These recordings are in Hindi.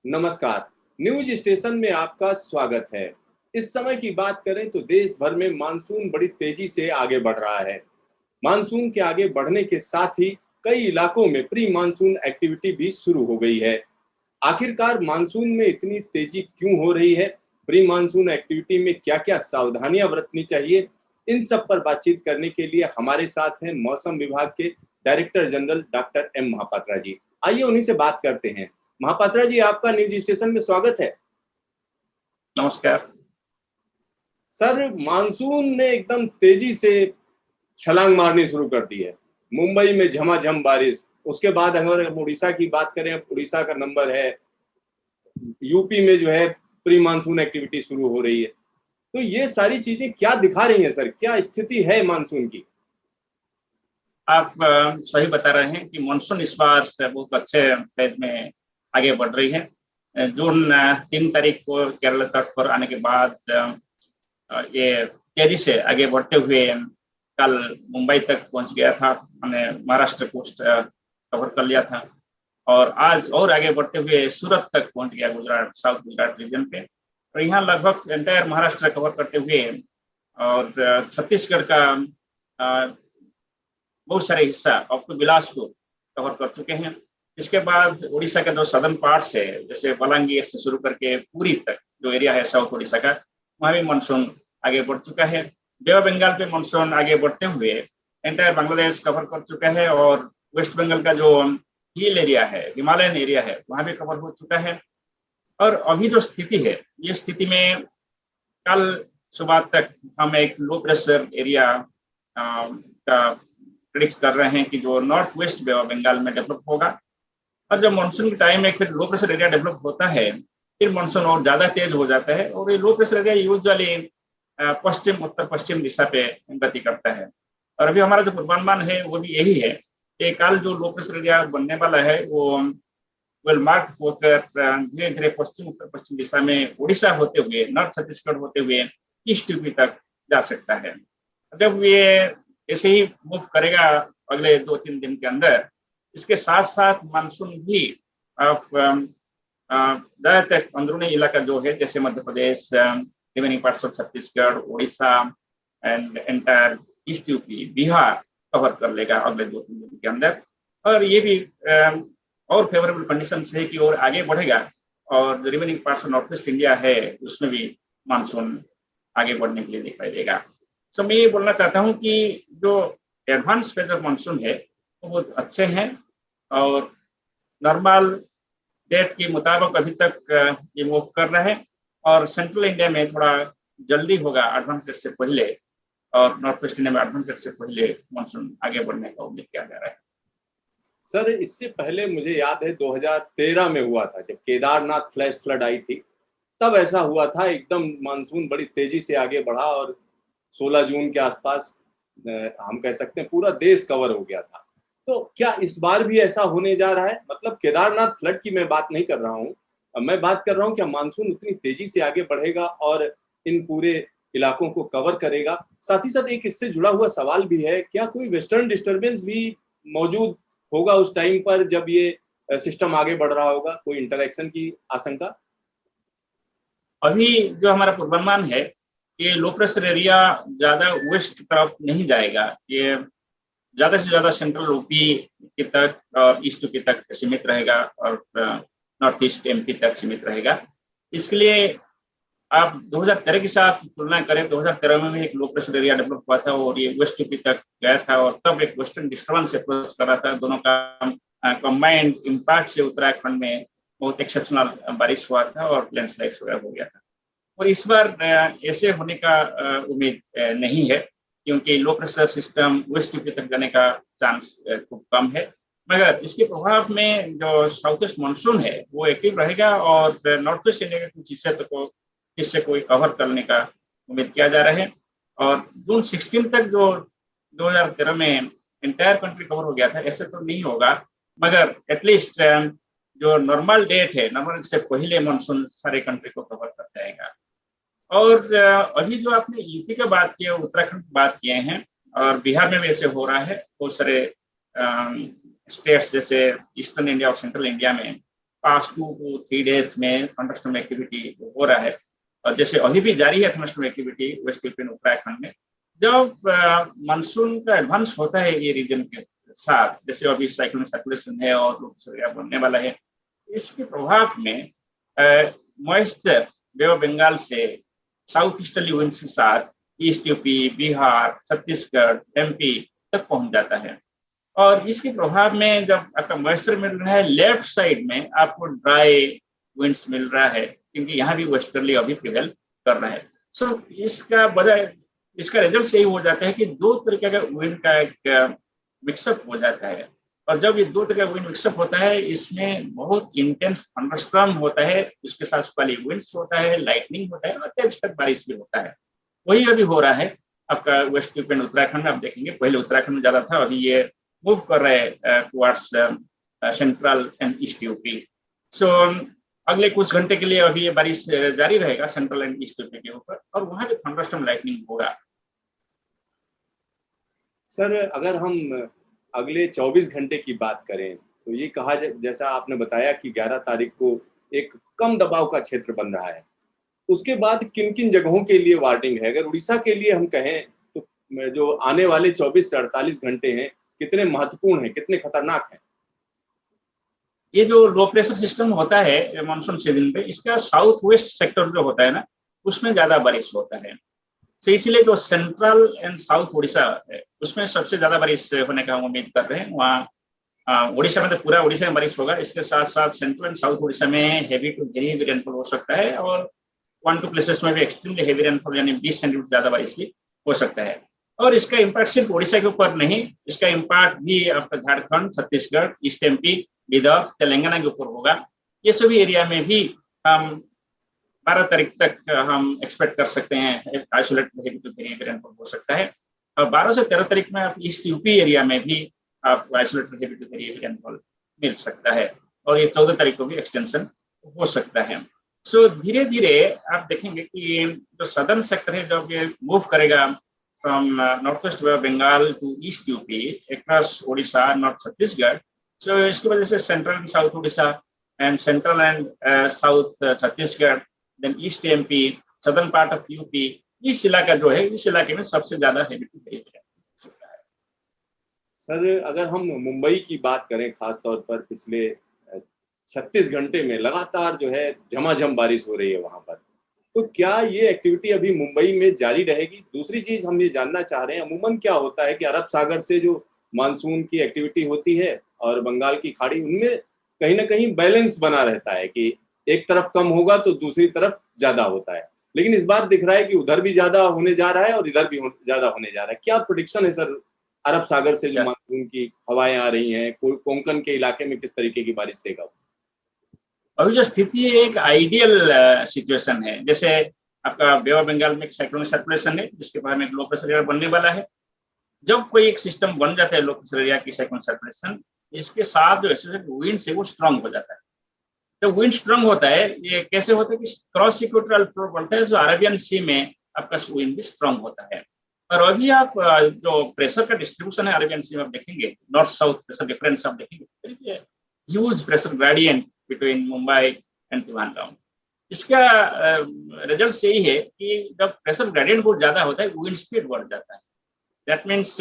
नमस्कार। न्यूज स्टेशन में आपका स्वागत है। इस समय की बात करें तो देश भर में मानसून बड़ी तेजी से आगे बढ़ रहा है। मानसून के आगे बढ़ने के साथ ही कई इलाकों में प्री मानसून एक्टिविटी भी शुरू हो गई है। आखिरकार मानसून में इतनी तेजी क्यों हो रही है? प्री मानसून एक्टिविटी में क्या-क्या सावधानियां बरतनी चाहिए? इन सब पर बातचीत करने के लिए हमारे साथ हैं मौसम विभाग के director general doctor M Mahapatra ji. आइए उन्हीं से बात करते हैं। महापात्रा जी, आपका न्यूज स्टेशन में स्वागत है। नमस्कार। सर, मानसून ने एकदम तेजी से छलांग मारनी शुरू कर दी है। मुंबई में झमाझम बारिश, उसके बाद अगर हम उड़ीसा की बात करें, उड़ीसा का नंबर है। यूपी में जो है प्री मानसून एक्टिविटी शुरू हो रही है। तो ये सारी चीजें क्या दिखा रही हैं सर? क्या स्थिति है मानसून की? आप सही बता रहे हैं कि मानसून इस बार से बहुत अच्छे फेज में आगे बढ़ रही है। जून 3 तारीख को केरल तट पर आने के बाद ये तेजी से आगे बढ़ते हुए कल मुंबई तक पहुंच गया था। हमने महाराष्ट्र कोस्ट कवर कर लिया था और आज और आगे बढ़ते हुए सूरत तक पहुंच गया, गुजरात, साउथ गुजरात रीजन पे। और यहाँ लगभग एंटायर महाराष्ट्र कवर करते हुए और छत्तीसगढ़ का बहुत सारे हिस्सा अप टू बिलासपुर कवर कर चुके हैं। इसके बाद उड़ीसा के जो सदर्न पार्ट्स है, जैसे बलांगीर से शुरू करके पुरी तक जो एरिया है साउथ उड़ीसा का, वहाँ भी मानसून आगे बढ़ चुका है। बे ऑफ बंगाल पे मानसून आगे बढ़ते हुए एंटायर बांग्लादेश कवर कर चुका है और वेस्ट बंगाल का जो हिल एरिया है, हिमालयन एरिया है, वहाँ भी कवर हो चुका है। और अभी जो स्थिति है, ये स्थिति में कल सुबह तक हम एक लो प्रेशर एरिया का प्रिडिक्ट कर रहे हैं कि जो north west bay of Bengal में डेवलप होगा। और जब मानसून के टाइम में फिर लो प्रेशर एरिया डेवलप होता है, फिर मानसून और ज्यादा तेज हो जाता है और ये लो प्रेशर एरिया यूजुअली पश्चिम उत्तर पश्चिम दिशा पे गति करता है। और अभी हमारा जो पूर्वानुमान है वो भी यही है कि कल जो लो प्रेशर एरिया बनने वाला है वो वेल मार्क होकर धीरे धीरे पश्चिम उत्तर पश्चिम दिशा में उड़ीसा होते हुए, नॉर्थ छत्तीसगढ़ होते हुए ईस्ट यूपी तक जा सकता है। जब ये ऐसे ही मूव करेगा अगले 2-3 दिन के अंदर, इसके साथ साथ मानसून भी ज्यादातर अंदरूनी इलाका जो है, जैसे Madhya Pradesh, remaining parts of Chhattisgarh, Orissa and entire east UP, Bihar cover कर लेगा अगले 2-3 दिन के अंदर। और ये भी और फेवरेबल कंडीशन है कि और आगे बढ़ेगा और remaining parts of north east India है, उसमें भी मानसून आगे बढ़ने के लिए दिखाई देगा। तो मैं ये बोलना चाहता हूँ कि जो एडवांस फेज ऑफ मानसून है वो बहुत अच्छे हैं और नॉर्मल डेट के मुताबिक अभी तक ये मूव कर रहे हैं। और सेंट्रल इंडिया में थोड़ा जल्दी होगा एडवांस डेट से पहले, और नॉर्थ वेस्ट इंडिया में एडवांस डेट से पहले मानसून आगे बढ़ने का उम्मीद किया जा रहा है। सर, इससे पहले मुझे याद है 2013 में हुआ था, जब केदारनाथ फ्लैश फ्लड आई थी। तब ऐसा हुआ था, एकदम मानसून बड़ी तेजी से आगे बढ़ा और 16 जून के आसपास हम कह सकते हैं पूरा देश कवर हो गया था। तो क्या इस बार भी ऐसा होने जा रहा है? मतलब केदारनाथ फ्लड की मैं बात नहीं कर रहा हूँ, मैं बात कर रहा हूँ क्या मानसून उतनी तेजी से आगे बढ़ेगा और इन पूरे इलाकों को कवर करेगा? साथ ही साथ एक इससे जुड़ा हुआ सवाल भी है, क्या कोई वेस्टर्न डिस्टर्बेंस भी मौजूद होगा उस टाइम पर जब ये सिस्टम आगे बढ़ रहा होगा? कोई इंटरेक्शन की आशंका? अभी जो हमारा पूर्वानुमान है, ये लो प्रेशर एरिया ज्यादा वेस्ट तरफ नहीं जाएगा, ये ज्यादा से ज्यादा सेंट्रल यूपी के तक और ईस्ट यूपी तक सीमित रहेगा और नॉर्थ ईस्ट एमपी तक सीमित रहेगा। इसके लिए आप 2013 के साथ तुलना करें, 2013 में भी एक लो प्रेशर एरिया डेवलप हुआ था और ये वेस्ट यूपी तक गया था और तब एक वेस्टर्न डिस्टर्बेंस अप्रोच कर रहा था। दोनों का कंबाइंड इम्पैक्ट से उत्तराखंड में बहुत एक्सेप्शनल बारिश हुआ था और लैंडस्लाइड वगैरह हो गया था। और इस बार ऐसे होने का उम्मीद नहीं है, क्योंकि low pressure system west UP तक जाने का चांस खूब कम है। मगर इसके प्रभाव में जो साउथ ईस्ट मानसून है वो एक्टिव रहेगा और नॉर्थ वेस्ट इंडिया के कुछ हिस्से को कवर करने का उम्मीद किया जा रहा है। और जून 16 तक जो 2013 में एंटायर कंट्री कवर हो गया था, ऐसे तो नहीं होगा, मगर एटलीस्ट जो नॉर्मल डेट है, नॉर्मल से पहले मानसून सारे कंट्री को कवर कर जाएगा। और अभी जो आपने यूपी का बात किया, उत्तराखंड की बात किए हैं और बिहार में भी ऐसे हो रहा है। बहुत सारे स्टेट्स जैसे ईस्टर्न इंडिया और सेंट्रल इंडिया में पास्ट 2 to 3 डेज में थंडरस्टॉर्म एक्टिविटी हो रहा है, और जैसे अभी भी जारी है thunderstorm activity west UP Uttarakhand में। जब मानसून का एडवांस होता है ये रीजन के साथ, जैसे अभी साइक्लोनिक सर्कुलेशन है और बनने वाला है, इसके प्रभाव में मॉइस्चर बे ऑफ बंगाल से साउथ ईस्टर्ली विंड्स के साथ east UP, Bihar, Chhattisgarh, MP तक पहुंच जाता है। और इसके प्रभाव में जब आपका मॉइस्चर मिल रहा है, लेफ्ट साइड में आपको ड्राई विंड्स मिल रहा है, क्योंकि यहाँ भी वेस्टर्ली अभी प्रिवेल कर रहा है। सो इसका रिजल्ट यही हो जाता है कि दो तरीके का विंड का एक मिक्सअप हो जाता है। और जब ये दो तरह का विंड मिक्सअप होता है, इसमें बहुत इंटेंस थंडरस्टॉर्म होता है, उसके साथ सुखाली विंड्स होता है, लाइटनिंग होता है और तेज तक बारिश भी होता है। वही अभी हो रहा है आपका वेस्ट यूपी उत्तराखंड में। आप देखेंगे पहले उत्तराखंड में ज्यादा था, अभी ये मूव कर रहे हैं towards central and east UP. So अगले कुछ घंटे के लिए अभी ये बारिश जारी रहेगा सेंट्रल एंड ईस्ट यूपी के ऊपर, और वहां पे थंडरस्टॉर्म लाइटनिंग होगा। सर, अगर हम अगले 24 घंटे की बात करें तो ये कहा, जैसा आपने बताया कि 11 तारीख को एक कम दबाव का क्षेत्र बन रहा है, उसके बाद किन किन जगहों के लिए वार्निंग है? अगर उड़ीसा के लिए हम कहें तो जो आने वाले 24 से 48 घंटे हैं, कितने महत्वपूर्ण हैं, कितने खतरनाक हैं? ये जो लो प्रेशर सिस्टम होता है मानसून सीजन पे, इसका साउथ वेस्ट सेक्टर जो होता है ना, उसमें ज्यादा बारिश होता है। तो इसलिए जो सेंट्रल एंड साउथ उड़ीसा है, उसमें सबसे ज्यादा बारिश होने का हम उम्मीद कर रहे हैं। वहाँ उड़ीसा में तो पूरा उड़ीसा में बारिश होगा, इसके साथ साथ सेंट्रल एंड साउथ उड़ीसा में heavy to very heavy rainfall हो सकता है, और 1-2 प्लेसेस में भी एक्सट्रीमली हेवी रेनफॉल यानी 20 सेंटीमीटर ज्यादा बारिश भी हो सकता है। और इसका इम्पैक्ट सिर्फ उड़ीसा के ऊपर नहीं, इसका इम्पैक्ट भी आपका झारखंड, छत्तीसगढ़, ईस्ट एमपी, विदर्भ, तेलंगाना के ऊपर होगा। ये सभी एरिया में भी हम 12 तारीख तक हम एक्सपेक्ट कर सकते हैं isolated heavy to very heavy rainfall हो सकता है। और 12 से 13 तारीख में आप ईस्ट यूपी एरिया में भी आपको isolated heavy to very heavy rainfall मिल सकता है, और ये 14 तारीख को भी एक्सटेंशन हो सकता है। सो धीरे धीरे आप देखेंगे कि जो सदर्न सेक्टर है, जब ये मूव करेगा from north west Bengal to east UP across Odisha, north Chhattisgarh, so इसकी वजह से central and south Orissa and central and south Chhattisgarh, then east MP, southern part of UP, इस इलाका जो है, इस इलाके में सबसे ज्यादा हेवी टू वेरी हेवी हो सकता है। सर, अगर हम मुंबई की बात करें, खासतौर पर पिछले 36 घंटे में लगातार जो है झमाझम बारिश हो रही है वहां पर, तो क्या ये एक्टिविटी अभी मुंबई में जारी रहेगी? दूसरी चीज हम ये जानना चाह रहे हैं, अमूमन क्या होता है कि अरब सागर से जो मानसून की एक्टिविटी होती है और बंगाल की खाड़ी, उनमें कहीं ना कहीं बैलेंस बना रहता है कि एक तरफ कम होगा तो दूसरी तरफ ज्यादा होता है, लेकिन इस बार दिख रहा है कि उधर भी ज्यादा होने जा रहा है और इधर भी ज्यादा होने जा रहा है। क्या प्रेडिक्शन है सर, अरब सागर से जो मानसून की हवाएं आ रही हैं, कोई कोंकण के इलाके में किस तरीके की बारिश देगा? अभी जो स्थिति है एक आइडियल सिचुएशन है। जैसे आपका बे ऑफ बंगाल में साइक्लोनिक सर्कुलेशन है, जिसके बाद में लो प्रेशर एरिया बनने वाला है। जब कोई एक सिस्टम बन जाता है लो प्रेशर एरिया की साइक्लोनिक सर्कुलेशन, इसके साथ जो विंड से वो स्ट्रांग हो जाता है। जब विंड स्ट्रांग होता है, ये कैसे होता है कि क्रॉस इक्वेटोरियल फ्लो बनता है, जो अरेबियन सी में आपका विंड भी स्ट्रांग होता है। और अभी आप जो प्रेशर का डिस्ट्रीब्यूशन है अरेबियन सी में, आप देखेंगे नॉर्थ साउथ प्रेशर डिफरेंस आप देखेंगे, huge pressure gradient between Mumbai and Trivandrum. इसका रिजल्ट यही है कि जब प्रेशर ग्रेडियंट बहुत ज्यादा होता है, विंड स्पीड बढ़ जाता है। दैट मीन्स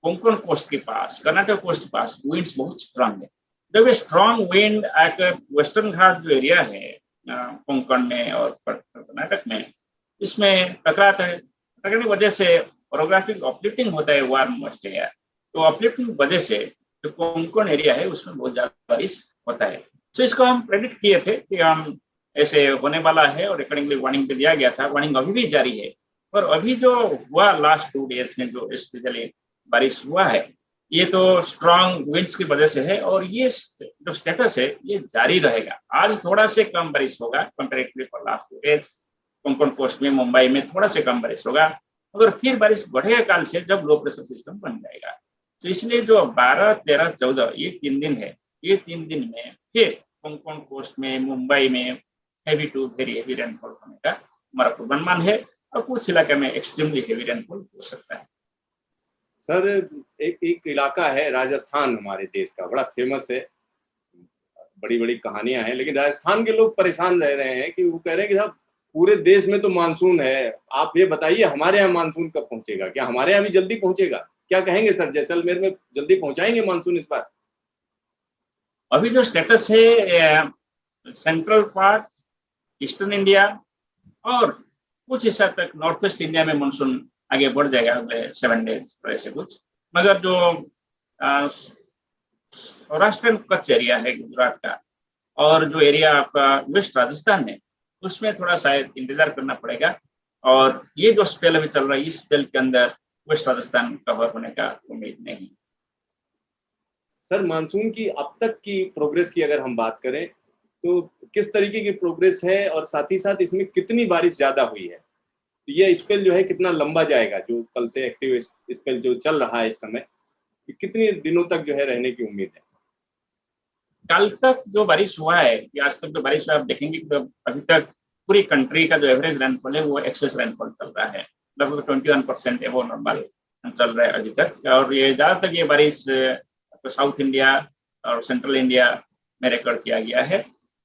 कोंकण कोस्ट के पास, कर्नाटक कोस्ट के पास विंड्स बहुत स्ट्रांग है। जब ये स्ट्रांग विंड आकर वेस्टर्न घाट जो एरिया है कोंकण में और कर्नाटक में, इसमें टकराता है। टकराने की वजह से ओरोग्राफिक अपलिफ्टिंग होता है वार्म मॉइस्ट एयर, तो अपलिफ्टिंग वजह से जो कोंकण एरिया है उसमें बहुत ज्यादा बारिश होता है। तो इसको हम प्रेडिक्ट किए थे कि हम ऐसे होने वाला है, और अकॉर्डिंगली वार्निंग भी दिया गया था। वार्निंग अभी भी जारी है, और अभी जो हुआ लास्ट 2 डेज में जो स्पेशली बारिश हुआ है, ये तो स्ट्रांग विंड्स की वजह से है, और ये जो स्टेटस है ये जारी रहेगा। आज थोड़ा से कम बारिश होगा comparatively for last 2 days, Konkan coast में, मुंबई में थोड़ा से कम बारिश होगा, मगर फिर बारिश बढ़ेगा काल से जब लो प्रेशर सिस्टम बन जाएगा। तो इसलिए जो 12, 13, 14 ये 3 दिन है, ये 3 दिन में फिर कोंकण कोस्ट में, मुंबई में heavy to very heavy rainfall होने का हमारा पूर्वानुमान है, और कुछ इलाके में एक्सट्रीमली हेवी रेनफॉल हो सकता है। सर, एक इलाका है राजस्थान, हमारे देश का बड़ा फेमस है, बड़ी बड़ी कहानियां हैं, लेकिन राजस्थान के लोग परेशान रह रहे हैं कि वो कह रहे हैं कि साहब पूरे देश में तो मानसून है, आप ये बताइए हमारे यहाँ मानसून कब पहुंचेगा, क्या हमारे यहाँ भी जल्दी पहुंचेगा? क्या कहेंगे सर, जैसलमेर में जल्दी पहुंचाएंगे मानसून इस बार? अभी जो स्टेटस है, सेंट्रल पार्ट, ईस्टर्न इंडिया और कुछ हिस्सा तक नॉर्थ वेस्ट इंडिया में मानसून आगे बढ़ जाएगा अगले 7 डेज ऐसे कुछ। मगर जो सौराष्ट्र कच्छ एरिया है गुजरात का और जो एरिया आपका वेस्ट राजस्थान है, उसमें थोड़ा शायद इंतजार करना पड़ेगा। और ये जो स्पेल अभी चल रहा है, इस स्पेल के अंदर वेस्ट राजस्थान कवर होने का उम्मीद नहीं। सर मानसून की अब तक की प्रोग्रेस की अगर हम बात करें तो किस तरीके की प्रोग्रेस है, और साथ ही साथ इसमें कितनी बारिश ज्यादा हुई है? ये स्पेल जो है कितना लंबा जाएगा, जो कल से एक्टिव स्पेल जो चल रहा है इस समय, कितने दिनों तक जो है रहने की उम्मीद है? कल तक जो बारिश हुआ है कि आज तक जो बारिश हुआ है, आप देखेंगे कि अभी तक पूरी कंट्री का जो एवरेज रेनफॉल है वो एक्सेस रेनफॉल चल रहा है, लगभग 21% एवो नॉर्मल चल रहा है अभी तक। और ये ज़्यादातर ये बारिश साउथ इंडिया और सेंट्रल इंडिया में रिकॉर्ड किया गया है,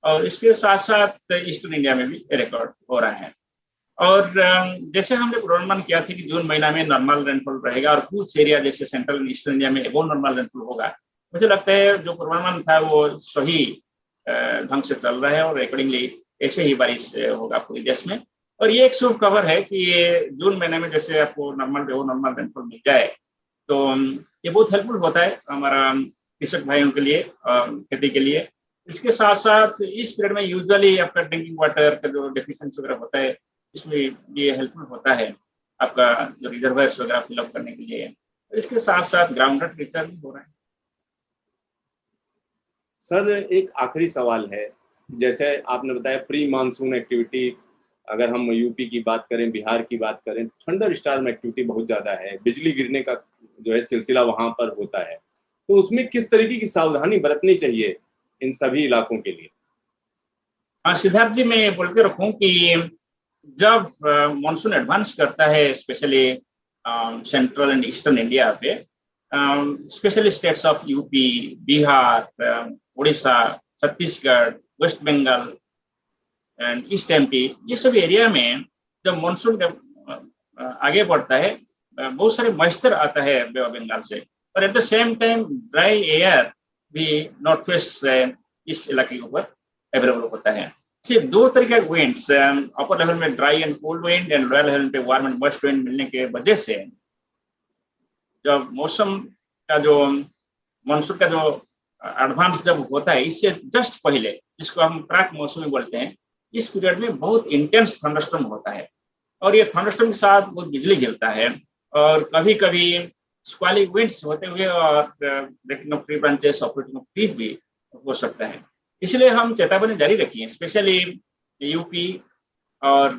और इसके साथ साथ ईस्टर्न इंडिया में भी रिकॉर्ड हो रहा है। और जैसे हमने पूर्वानुमान किया था कि जून महीना में नॉर्मल रेनफॉल रहेगा और कुछ एरिया जैसे सेंट्रल एंड ईस्टर्न इंडिया में एबो नॉर्मल रेनफॉल होगा, मुझे लगता है जो पूर्वानुमान था वो सही ढंग से चल रहा है और अकॉर्डिंगली ऐसे ही बारिश होगा पूरे देश में। और ये एक शुभ खबर है कि ये जून महीने में जैसे आपको नॉर्मल रेनफॉल मिल जाए तो ये बहुत हेल्पफुल होता है हमारा कृषक भाइयों के लिए, खेती के लिए। इसके साथ साथ इस पीरियड में यूजुअली आपका ड्रिंकिंग वाटर का जो डेफिशिएंसी वगैरह होता है, इसमें ये हेल्पफुल होता है आपका जो रिजर्वायर्स वगैरह फिलअप करने के लिए। इसके साथ साथ ग्राउंड वाटर रिचार्ज भी हो रहा है। सर एक आखिरी सवाल है, जैसे आपने बताया प्री मानसून एक्टिविटी, अगर हम यूपी की बात करें, बिहार की बात करें, थंडर स्टॉर्म एक्टिविटी बहुत ज्यादा है, बिजली गिरने का जो है सिलसिला वहां पर होता है, तो उसमें किस तरीके की सावधानी बरतनी चाहिए इन सभी इलाकों के लिए? हाँ सिद्धार्थ जी, मैं ये बोल के रखूँ कि जब मानसून एडवांस करता है specially central and eastern India पे, specially states of UP, Bihar, Orissa, Chhattisgarh, west Bengal and east MP, ये सब एरिया में जब मानसून आगे बढ़ता है, बहुत सारे मॉइस्चर आता है बे ऑफ बंगाल से, और at the same time dry air भी नॉर्थ वेस्ट इस इलाके के ऊपर अवेलेबल होता है। सिर्फ दो तरीके के विंड्स, अपर लेवल में dry and cold wind and lower level पे वार्म एंड मॉइस्ट विंड मिलने के वजह से जब मौसम का जो मानसून का जो एडवांस जब होता है, इससे जस्ट पहले, जिसको हम प्राक मौसमी बोलते हैं, इस पीरियड में बहुत इंटेंस थंडरस्टॉर्म होता है, और ये थंडरस्टॉर्म के साथ बहुत बिजली गिरता है, और कभी कभी स्क्वालिंग विंड्स होते हुए और breaking of tree branches, uprooting of trees भी हो सकता है। इसलिए हम चेतावनी जारी रखी है, स्पेशली यूपी और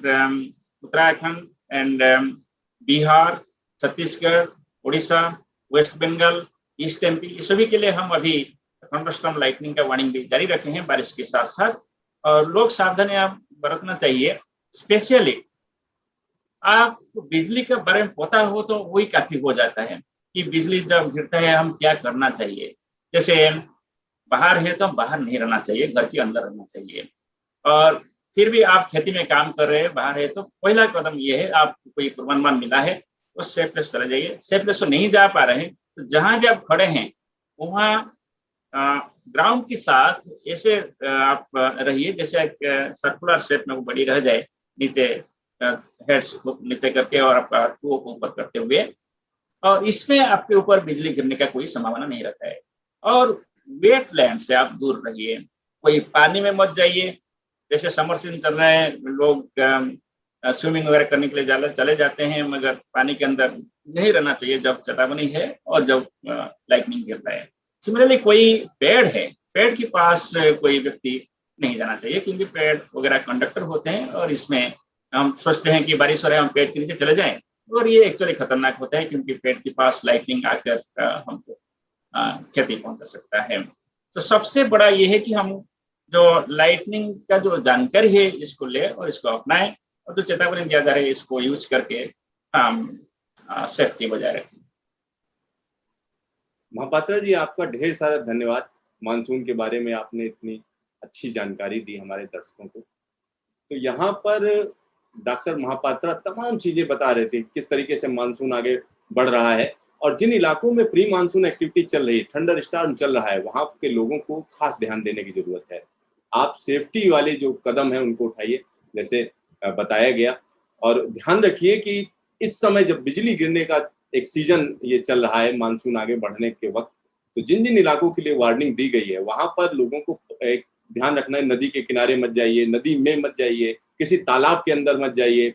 Uttarakhand and Bihar, Chhattisgarh, Orissa, west Bengal, east MP, इस सभी के लिए हम अभी थंडरस्टॉर्म लाइटनिंग का वार्निंग भी जारी रखे हैं बारिश के साथ साथ। और लोग सावधानियां बरतना चाहिए, स्पेशली आप बिजली के बारे में पता हो तो वही काफी हो जाता है कि बिजली जब गिरता है हम क्या करना चाहिए। जैसे बाहर है तो बाहर नहीं रहना चाहिए, घर के अंदर रहना चाहिए। और फिर भी आप खेती में काम कर रहे हैं, बाहर है, तो पहला कदम ये है, आपको कोई पूर्वानुमान मिला है तो सेफ प्लेस चले जाइए। सेफ प्लेस तो नहीं जा पा रहे हैं तो जहां भी आप खड़े हैं वहाँ ग्राउंड के साथ ऐसे आप रहिए जैसे एक सर्कुलर शेप में वो बड़ी रह जाए, नीचे हेड्स को नीचे करके और आपका टू को ऊपर करते हुए, और इसमें आपके ऊपर बिजली गिरने का कोई संभावना नहीं रहता है। और वेटलैंड से आप दूर रहिए, कोई पानी में मत जाइए। जैसे समर सीजन चल रहे हैं, लोग स्विमिंग वगैरह करने के लिए चले जाते हैं, मगर पानी के अंदर नहीं रहना चाहिए जब चेतावनी है और जब लाइटनिंग गिरता है। सिमिलरली कोई पेड़ है, पेड़ के पास कोई व्यक्ति नहीं जाना चाहिए, क्योंकि पेड़ वगैरह कंडक्टर होते हैं, और इसमें हम सोचते हैं कि बारिश हो रहा है हम पेड़ के नीचे चले जाएं, और ये एक्चुअली खतरनाक होता है, क्योंकि पेड़ के पास लाइटनिंग आकर हमको क्षति पहुंचा सकता है। तो सबसे बड़ा ये है कि हम जो लाइटनिंग का जो जानकारी है इसको ले और इसको अपनाएं, और जो चेतावनी दिया जा रही है इसको यूज करके हम सेफ्टी बजाय रखें। महापात्रा जी, आपका ढेर सारा धन्यवाद। मानसून के बारे में आपने इतनी अच्छी जानकारी दी हमारे दर्शकों को। तो यहाँ पर डॉक्टर महापात्रा तमाम चीजें बता रहे थे, किस तरीके से मानसून आगे बढ़ रहा है और जिन इलाकों में प्री मानसून एक्टिविटी चल रही है, थंडर स्टॉर्म चल रहा है, वहां के लोगों को खास ध्यान देने की जरूरत है। आप सेफ्टी वाले जो कदम है उनको उठाइए, जैसे बताया गया, और ध्यान रखिए कि इस समय जब बिजली गिरने का एक सीजन ये चल रहा है मानसून आगे बढ़ने के वक्त, तो जिन जिन इलाकों के लिए वार्निंग दी गई है वहां पर लोगों को एक ध्यान रखना है, नदी के किनारे मत जाइए, नदी में मत जाइए, किसी तालाब के अंदर मत जाइए,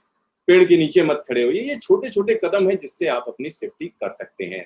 पेड़ के नीचे मत खड़े होइए। ये छोटे छोटे कदम है जिससे आप अपनी सेफ्टी कर सकते हैं।